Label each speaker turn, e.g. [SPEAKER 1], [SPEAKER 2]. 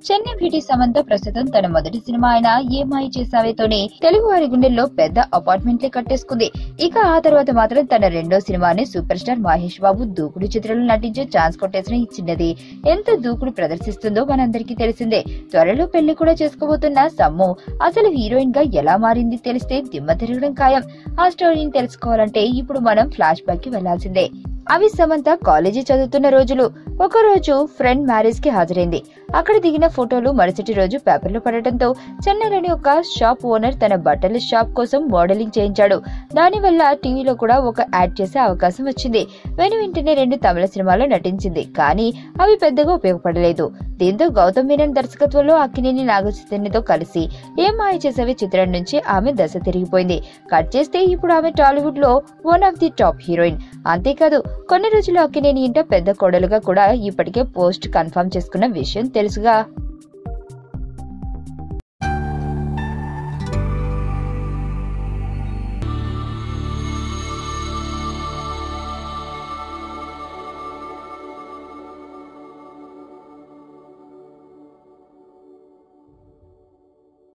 [SPEAKER 1] Chennai beauty Samantha ప్రస్తుతం తన మొదటి సినిమా అయిన ఏ మాయ చేసావేతోనే తెలుగు వారి గుండెల్లో పెద్ద అపార్ట్మెంట్లే కట్టేసుకుంది. ఇక ఆ తర్వాత మాత్రం తన రెండో సినిమాని సూపర్ స్టార్ మహేష్ బాబు దూకుడు చిత్రంలో నటించే ఛాన్స్ కొట్టేసిన ఈ చిన్నది ఎంత దూకుడు ప్రదర్శిస్తుందో మనందరికీ తెలిసిందే. త్వరలో పెళ్లి కూడా చేసుకోబోతున్న సమ్ము అసలు హీరోయిన్ గా ఎలా మారింది తెలిస్తే దిమ్మ తిరగడం ఖాయం. ఆ స్టోరీని తెలుసుకోవాలంటే ఇప్పుడు మనం ఫ్లాష్ బ్యాక్ కి వెళ్లాల్సిందే. అవి సమంత కాలేజీ చదువుతున్న రోజులు. ఒక రోజు ఫ్రెండ్ మ్యారేజ్ కి హాజరైంది. అక్కడ దిగిన ఫోటోలు మరుసటి రోజు పేపర్లో పడటంతో చెన్నైలోని ఒక షాప్ ఓనర్ తన బట్టల షాప్ కోసం మోడలింగ్ చేయించాడు. దానివల్ల టీవీలో కూడా ఒక యాడ్ చేసే అవకాశం వచ్చింది. వెంటనే 2 తమిళ సినిమాల్లో నటించింది. కానీ అవి పెద్దగా ఉపయోగపడలేదు. దీంతో గౌతమ్ మీనన్ దర్శకత్వంలో అక్కినేని నాగచైతన్యతో కలిసి ఏ మాయ చేసేవి చిత్రం నుంచి ఆమె దశ తిరిగిపోయింది. కట్ చేస్తే ఇప్పుడు ఆమె టాలీవుడ్ లో one of the top heroine. అంతేకాదు కొన్ని రోజులు అక్కినేని ఇంట పెద్ద కోడలుగా కూడా ఇప్పటికే పోస్ట్ కన్ఫర్మ్ చేసుకున్న విషయం తెలుసుగా.